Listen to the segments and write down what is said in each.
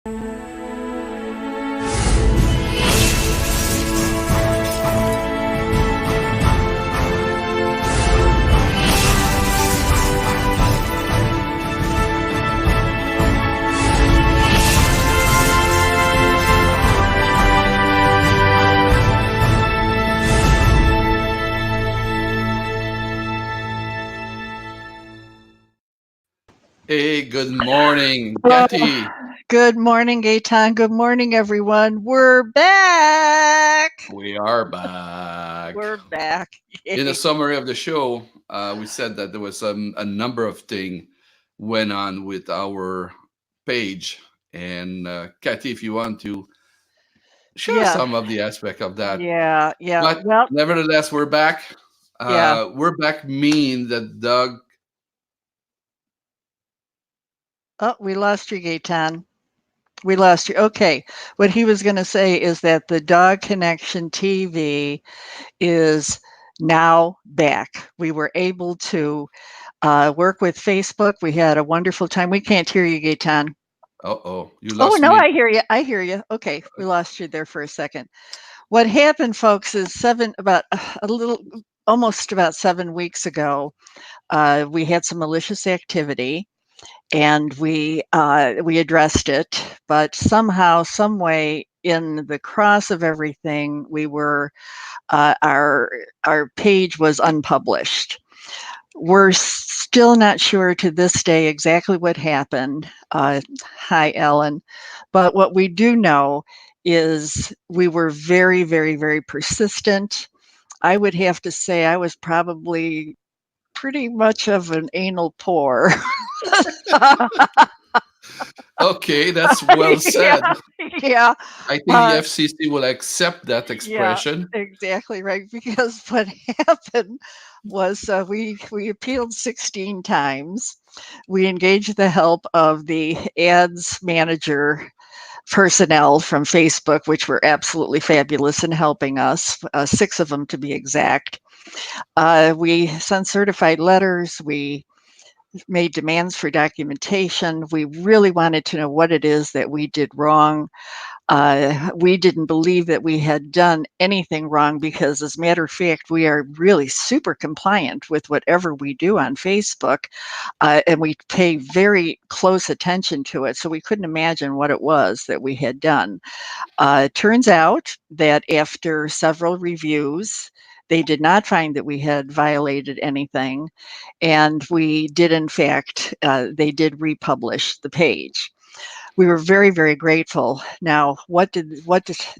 Hey, good morning, Kathy. Good morning, Gaetan. Good morning, everyone. We're back. We are back. We're back. In a Yay. summary of the show, we said that there was a number of things went on with our page. And Kathy, if you want to share Yeah, some of the aspect of that. yeah. But Well, nevertheless, we're back. yeah. We're back mean that Doug. Oh, we lost you, Gaetan. We lost you. Okay. What he was going to say is that the Dog Connection TV is now back. We were able to work with Facebook. We had a wonderful time. We can't hear you, Gaetan. Uh-oh, you Oh, lost no, me. I hear you. I hear you. Okay. We lost you there for a second. What happened, folks, is almost about 7 weeks ago, we had some malicious activity, and we addressed it. But somehow, some way, in the cross of everything, we were our page was unpublished. We're still not sure to this day exactly what happened. Hi, Ellen. But what we do know is we were very, very, very persistent. I would have to say I was probably pretty much of an anal pore. Okay, that's well Yeah, said. yeah, I think the uh, FCC will accept that yeah, expression. exactly right. Because what happened was we appealed 16 times. We engaged the help of the ads manager personnel from Facebook, which were absolutely fabulous in helping us, 6 of them to be exact. We sent certified letters. We made demands for documentation. We really wanted to know what it is that we did wrong. We didn't believe that we had done anything wrong because, as a matter of fact, we are really super compliant with whatever we do on Facebook, and we pay very close attention to it. So we couldn't imagine what it was that we had done. It turns out that after several reviews, they did not find that we had violated anything, and we did, in fact, they did republish the page. We were very, very grateful. Now, what did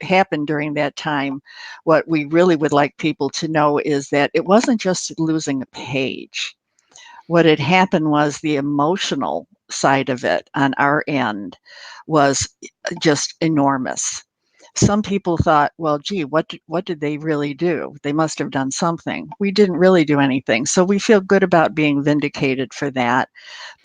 happen during that time? What we really would like people to know is that it wasn't just losing a page. What had happened was the emotional side of it on our end was just enormous. Some people thought, well, gee, what did they really do? They must have done something. We didn't really do anything. So we feel good about being vindicated for that.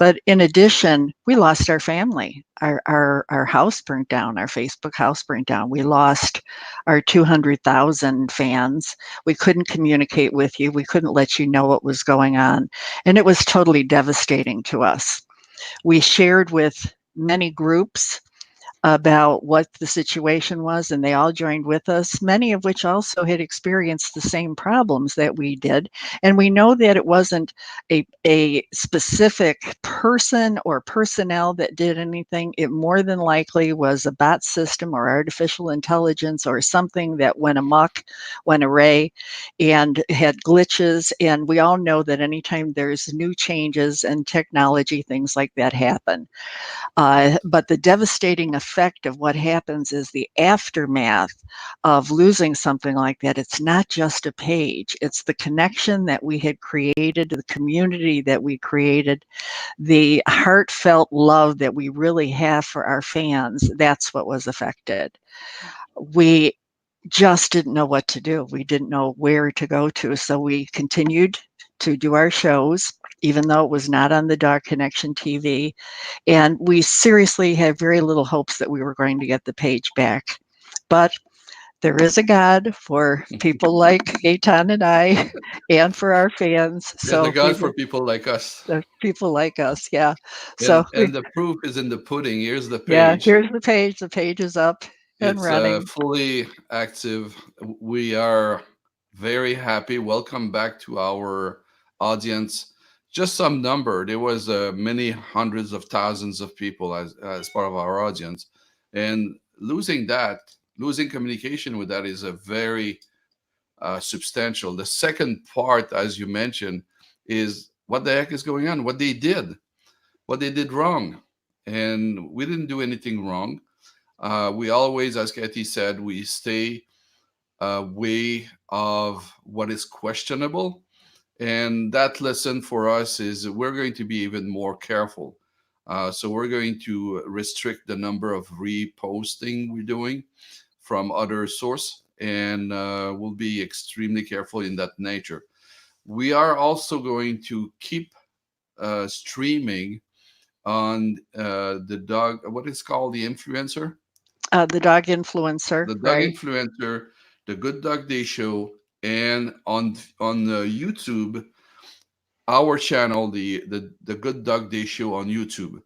But in addition, we lost our family. Our house burnt down, our Facebook house burnt down. We lost our 200,000 fans. We couldn't communicate with you. We couldn't let you know what was going on. And it was totally devastating to us. We shared with many groups about what the situation was, and they all joined with us, many of which also had experienced the same problems that we did. And we know that it wasn't a specific person or personnel that did anything. It more than likely was a bot system or artificial intelligence or something that went amok, went array, and had glitches. And we all know that anytime there's new changes and technology, things like that happen. But the devastating effect of what happens is the aftermath of losing something like that. It's not just a page, it's the connection that we had created, the community that we created, the heartfelt love that we really have for our fans. That's what was affected. We just didn't know what to do. We didn't know where to go to. So we continued to do our shows, even though it was not on the Dog Connection TV. And we seriously had very little hopes that we were going to get the page back. But there is a God for people like Gaetan and I, and for our fans. There's a So we God for people like us. people like us, yeah. So And the proof is in the pudding. Here's the yeah, page. here's the page. The page is up and It's running. fully active. We are very happy. Welcome back to our audience. Just some number. There was many hundreds of thousands of people as part of our audience, and losing communication with that is a very substantial. The second part, as you mentioned, is what the heck is going on? What they did wrong, and we didn't do anything wrong. We always, as Kathy said, we stay way of what is questionable. And that lesson for us is we're going to be even more careful. So we're going to restrict the number of reposting we're doing from other source, and we'll be extremely careful in that nature. We are also going to keep streaming on the dog, what is called the influencer, The dog influencer, the Dog right? Influencer, the Good Dog Day Show, and on YouTube, our channel, the Good Dog Day Show on YouTube.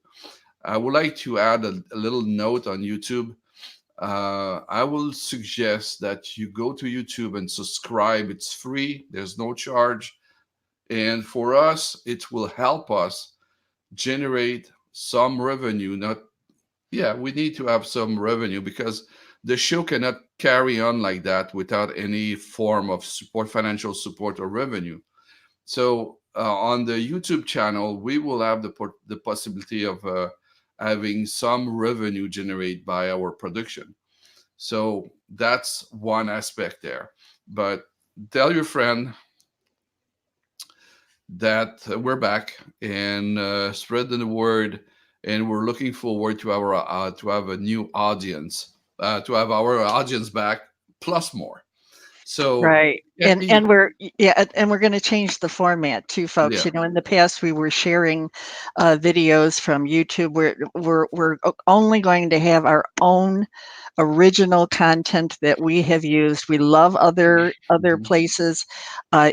I would like to add a little note on YouTube. I will suggest that you go to YouTube and subscribe. It's free. There's no charge, and for us, it will help us generate some revenue. Not Yeah, we need to have some revenue because the show cannot carry on like that without any form of support, financial support or revenue. So on the YouTube channel, we will have the possibility of having some revenue generated by our production. So that's one aspect there. But tell your friend that we're back and spread the word, and we're looking forward to our to have a new audience, to have our audience back plus more. So Right. Kathy, And we're yeah, and we're going to change the format too, folks. yeah. You know, in the past we were sharing videos from YouTube. We're only going to have our own original content that we have used. We love other Mhm, places.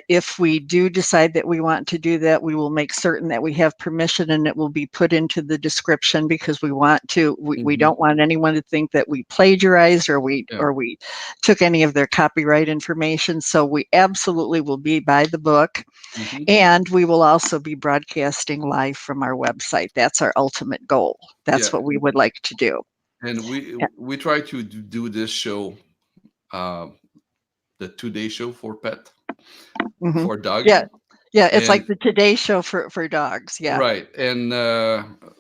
If we do decide that we want to do that, we will make certain that we have permission and it will be put into the description because we mhm, don't want anyone to think that we plagiarized yeah, or we took any of their copyright information. So we absolutely will be by the book. mhm, And we will also be broadcasting live from our website. That's our ultimate goal. That's yeah. what we would like to do. And Yeah. we try to do this show, uh, the 2 day show for pet, Mhm. for dog, Yeah. Yeah, it's and like the Today Show for dogs. Yeah. right. And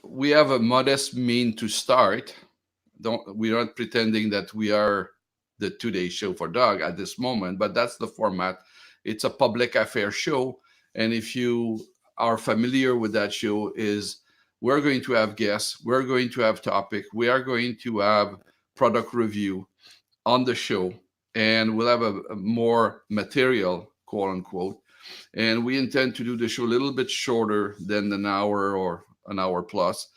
we have a modest mean to start. Don't We're not pretending that we are the 2 day show for dog at this moment, but that's the format. It's a public affair show, and if you are familiar with that show, is we're going to have guests, we're going to have topic, we are going to have product review on the show, and we'll have a more material, quote unquote, and we intend to do the show a little bit shorter than an hour or an hour plus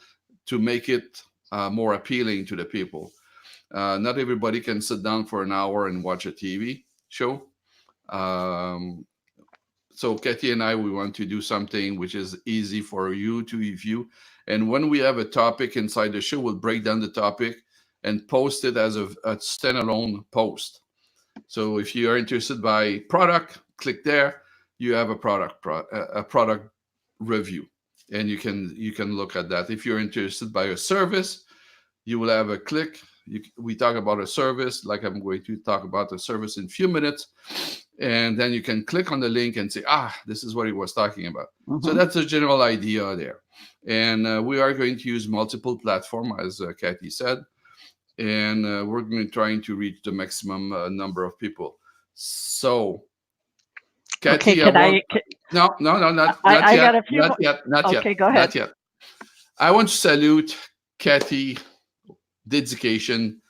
to make it more appealing to the people. Not everybody can sit down for an hour and watch a TV show. Um, so Katie and I, we want to do something which is easy for you to review. And when we have a topic inside the show, we'll break down the topic and post it as a standalone post. So if you are interested by product, click there. You have a product review, and you can look at that. If you're interested by a service, you will have a click. We talk about a service, like I'm going to talk about the service in a few minutes, and then you can click on the link and say, this is what he was talking about. So Mhm. that's a general idea there. And we are going to use multiple platform, as Kathy said, and we're going to trying to reach the maximum number of people. So, Okay, Kathy, I can want no, no, no, not I yet, got a few not more. yet, not yet, Okay, go ahead. not yet. I want to salute Kathy dedication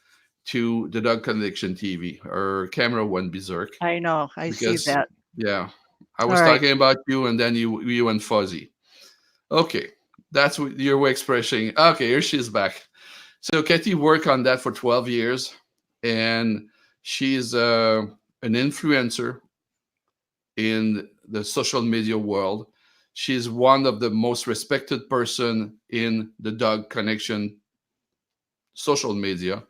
to the Dog Connection TV. Her camera went berserk I know. I see because, that. yeah, I All was right. talking about you, and then you went fuzzy. Okay, that's what your way expressing. Okay, here she's back. So Kathy worked on that for 12 years, and She's an influencer in the social media world. She's one of the most respected person in the Dog Connection social media,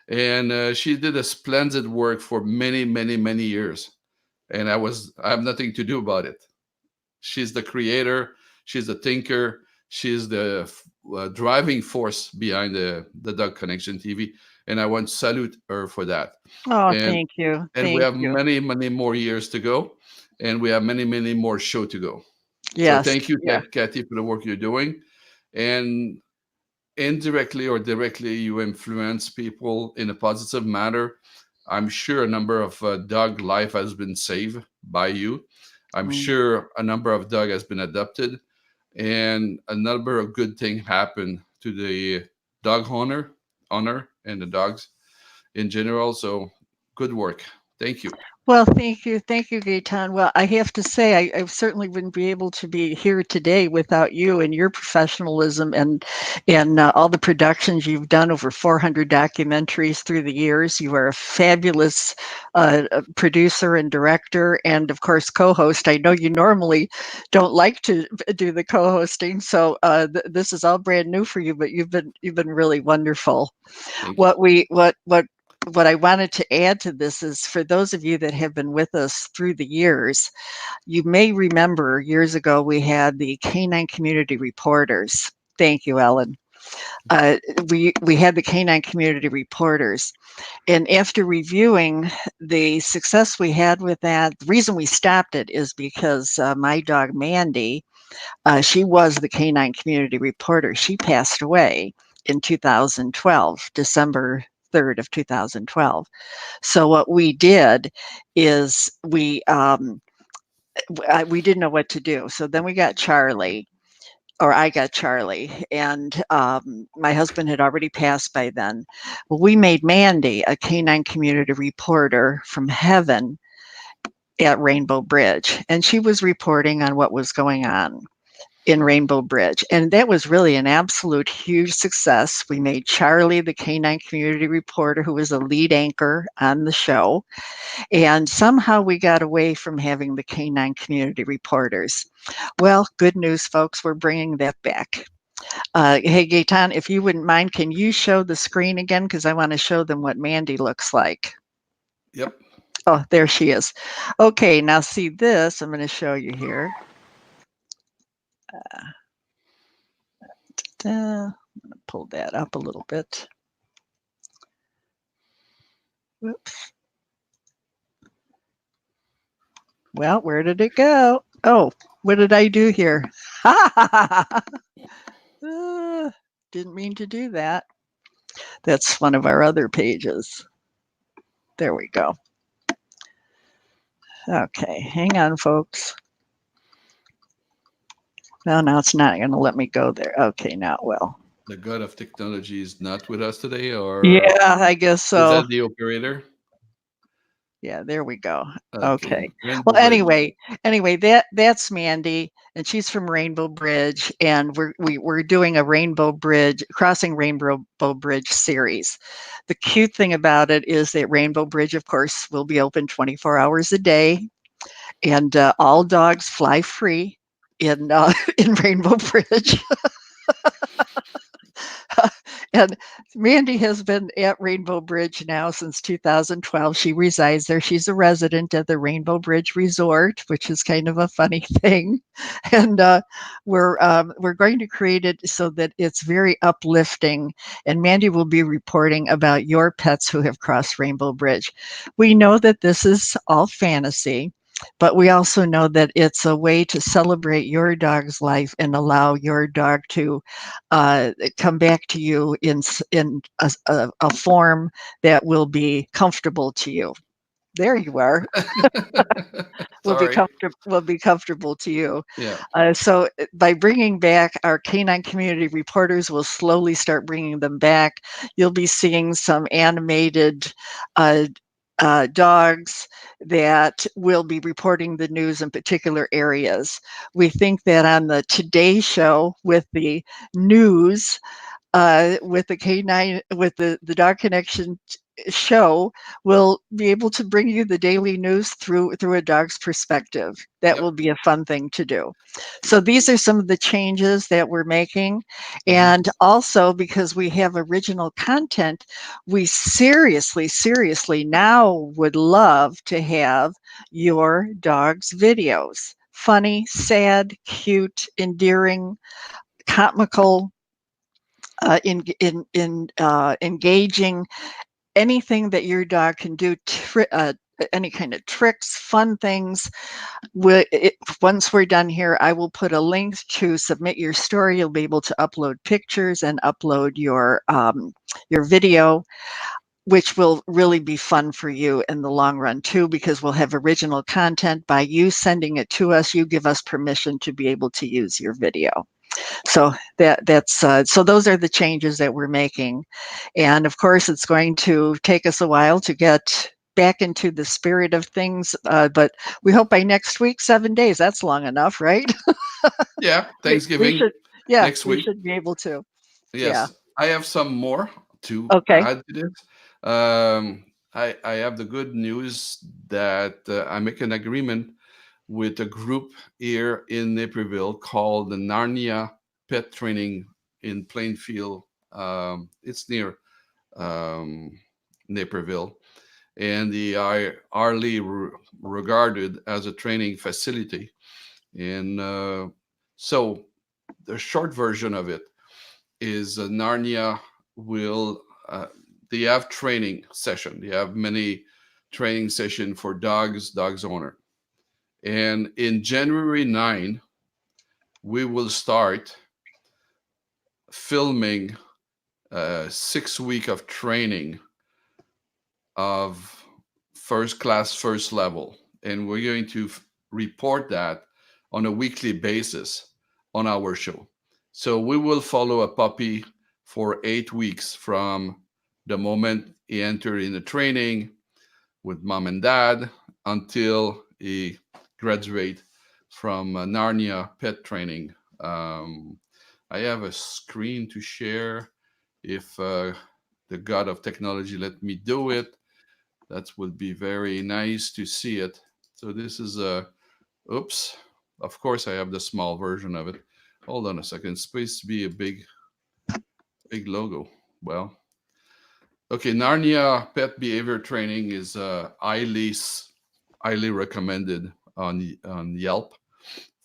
and she did a splendid work for many, many, many years. And I have nothing to do about it. She's the creator. She's the thinker. She's the driving force behind the Dog Connection TV, and I want to salute her for that. Oh, And thank you. and we Thank have you. many, many more years to go, and we have many, many more show to go. So Yes. thank you, Yeah. Kathy, for the work you're doing, and indirectly or directly, you influence people in a positive manner. I'm sure a number of dog life has been saved by you. I'm Mm. sure a number of dog has been adopted, and a number of good things happen to the dog owner and the dogs in general. So good work. Thank you. Well, thank you, Gaetan. Well, I have to say, I certainly wouldn't be able to be here today without you and your professionalism and all the productions you've done, over 400 documentaries through the years. You are a fabulous producer and director, and of course, co-host. I know you normally don't like to do the co-hosting, so this is all brand new for you. But you've been really wonderful. Thank you. What I wanted to add to this is, for those of you that have been with us through the years, you may remember years ago we had the Canine Community Reporters. Thank you, Ellen. Uh, we had the Canine Community Reporters, and after reviewing the success we had with that, the reason we stopped it is because my dog Mandy, she was the Canine Community Reporter. She passed away in 2012, December 3rd of 2012. So what we did is we didn't know what to do. So then we got Charlie, or I got Charlie, and my husband had already passed by then. Well, we made Mandy a canine community reporter from heaven at Rainbow Bridge, and she was reporting on what was going on in Rainbow Bridge. And that was really an absolute huge success. We made Charlie the canine community reporter, who was a lead anchor on the show. And somehow we got away from having the canine community reporters. Well, good news, folks, we're bringing that back. Hey, Gaetan, if you wouldn't mind, can you show the screen again? Because I want to show them what Mandy looks like. Yep. Oh, there she is. Okay, now see this. I'm going to show you here. Pull that up a little bit. Whoops. Well, where did it go? Oh, what did I do here? Didn't mean to do that. That's one of our other pages. There we go. Okay, hang on, folks. Well, now it's not going to let me go there. Okay, now it will. The god of technology is not with us today, or Yeah, I guess is so. that the operator? Yeah, there we go. Okay. Okay. Rainbow Well, Bridge. anyway, that's Mandy, and she's from Rainbow Bridge, and we're doing a Rainbow Bridge, crossing Rainbow Bridge series. The cute thing about it is that Rainbow Bridge, of course, will be open 24 hours a day, and all dogs fly free in in Rainbow Bridge. And Mandy has been at Rainbow Bridge now since 2012. She resides there. She's a resident of the Rainbow Bridge Resort, which is kind of a funny thing. And we're going to create it so that it's very uplifting. And Mandy will be reporting about your pets who have crossed Rainbow Bridge. We know that this is all fantasy, but we also know that it's a way to celebrate your dog's life and allow your dog to come back to you in a form that will be comfortable to you. There you are. Sorry. Will be comfortable to you. Yeah. So by bringing back our canine community reporters, we'll slowly start bringing them back. You'll be seeing some animated uh, dogs that will be reporting the news in particular areas. We think that on the Today Show with the news, with the canine, with the Dog Connection show will be able to bring you the daily news through a dog's perspective. That Yep. will be a fun thing to do. So these are some of the changes that we're making. Mhm. And also, because we have original content, we seriously now would love to have your dog's videos. Funny, sad, cute, endearing, comical, engaging, anything that your dog can do, any kind of tricks, fun things. Once we're done here, I will put a link to submit your story. You'll be able to upload pictures and upload your video, which will really be fun for you in the long run too, because we'll have original content. By you sending it to us, you give us permission to be able to use your video. So so those are the changes that we're making. And of course, it's going to take us a while to get back into the spirit of things, but we hope by next week, 7 days, that's long enough, right? Yeah, We Thanksgiving should, yeah, next we week. should be able to. Yeah. Yes, I have some more to Okay. add to this. I have the good news that I make an agreement with a group here in Naperville called the Narnia Pet Training in Plainfield. It's near um, Naperville, and they are highly regarded as a training facility. And so the short version of it is Narnia will they have training session. They have many training session for dogs owner. And in January 9, we will start filming 6 week of training of first class, first level. And we're going to report that on a weekly basis on our show. So we will follow a puppy for 8 weeks from the moment he entered in the training with mom and dad until he graduate from Narnia pet training. I have a screen to share if the god of technology let me do it. That would be very nice to see it. So this is a, oops, of course I have the small version of it. Hold on a second, it's supposed to be a big logo. Well, okay, Narnia Pet Behavior Training is highly recommended on Yelp.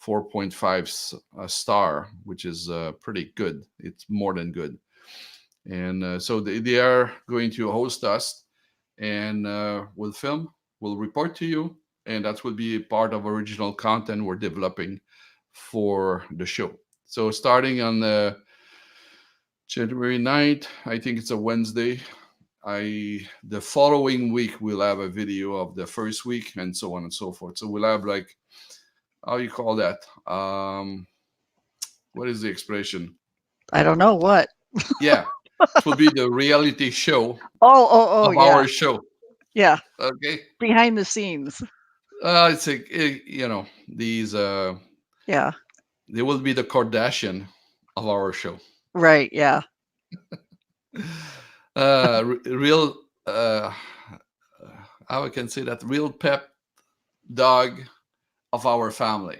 4.5 star, which is pretty good. It's more than good. And so they are going to host us, and we'll film, we'll report to you, and that will be part of original content we're developing for the show. So starting on January 9th, I think it's a Wednesday. The following week we'll have a video of the first week and so on and so forth. So we'll have like, how you call that? What is the expression? I don't know what. Yeah, it will be the reality show Oh, of yeah. our show. Yeah. Okay. Behind the scenes. It's a, these Yeah. they will be the Kardashian of our show. Right. Yeah. Real how I can say that, real pet dog of our family.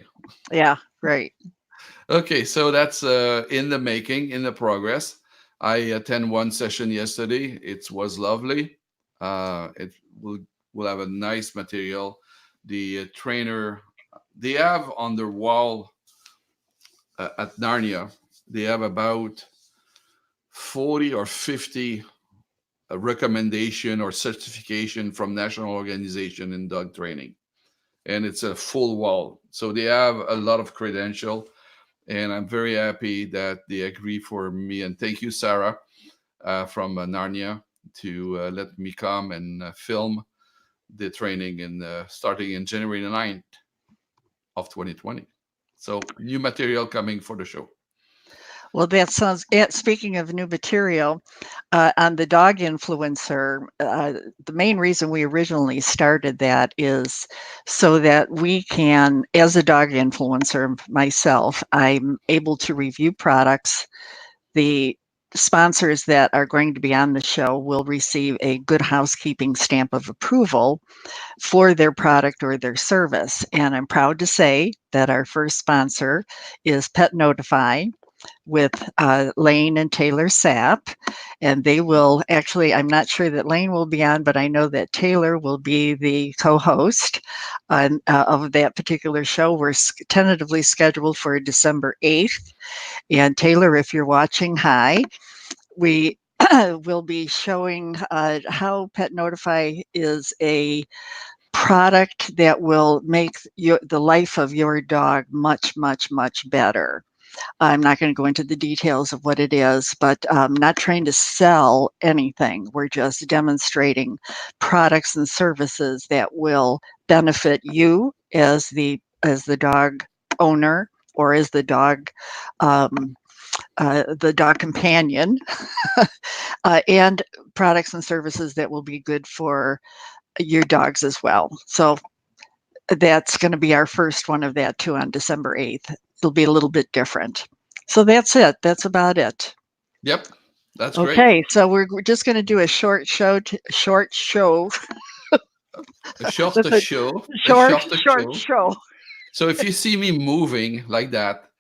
Yeah. Right. Okay, so that's in the making, in the progress. I attend one session yesterday. It was lovely. It will have a nice material. The trainer, they have on their wall at Narnia, they have about 40 or 50 recommendation or certification from national organization in dog training, and it's a full wall. So they have a lot of credential, and I'm very happy that they agree for me. And thank you, Sarah, from Narnia, to let me come and film the training in starting in January 9th of 2020. So new material coming for the show. Well, that sounds. Speaking of new material, on the dog influencer, the main reason we originally started that is so that we can, as a dog influencer myself, I'm able to review products, the sponsors that are going to be on the show will receive a Good Housekeeping stamp of approval for their product or their service. And I'm proud to say that our first sponsor is Pet Notify with Lane and Taylor Sapp. And they will actually, I'm not sure that Lane will be on, but I know that Taylor will be the co host of that particular show. We're tentatively scheduled for December 8th. And Taylor, if you're watching, hi. We will be showing how Pet Notify is a product that will make the life of your dog much, much, much better. I'm not going to go into the details of what it is, but not trying to sell anything. We're just demonstrating products and services that will benefit you as the dog owner or as the dog companion, and products and services that will be good for your dogs as well. So that's going to be our first one of that too on December 8th. It'll be a little bit different. So that's it. That's about it. Yep, that's great. Okay, so we're just going to do a short show. A short show. A short show. So if you see me moving like that,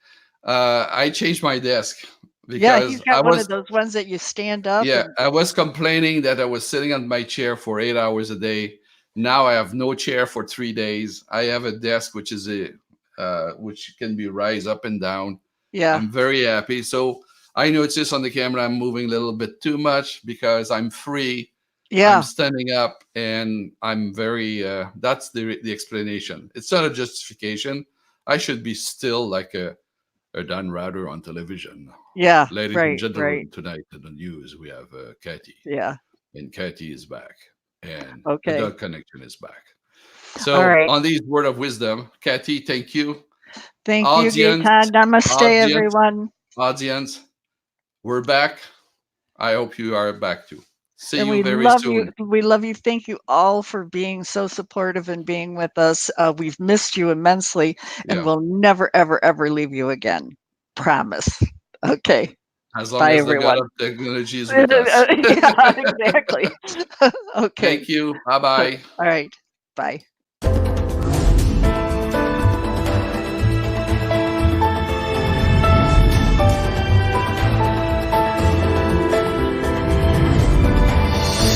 I changed my desk Yeah, he's because got one of those ones that you stand up. Yeah, I was complaining that I was sitting on my chair for 8 hours a day. Now I have no chair for 3 days. I have a desk which is which can be rise up and down. Yeah, I'm very happy. So I noticed on the camera I'm moving a little bit too much because I'm free. yeah, I'm standing up, and I'm very. That's the explanation. It's not a justification. I should be still like a Dan Rather on television. yeah. Ladies and Right, gentlemen, right. tonight in the news we have Katie, Yeah. and Katie is back, and the Okay. dog connection is back. All So right. on these word of wisdom, Katie, thank you. Thank you, Audience, Gaetan. Namaste, audience, everyone. audience, we're back. I hope you are back too. See And you we very love soon. you. We love you. Thank you all for being so supportive and being with us. We've missed you immensely, and Yeah. we'll never, ever, ever leave you again. Promise. Okay. As long Bye, as the God everyone. of technology is with us. Yeah, exactly. Okay. Thank you. Bye bye. All right. Bye.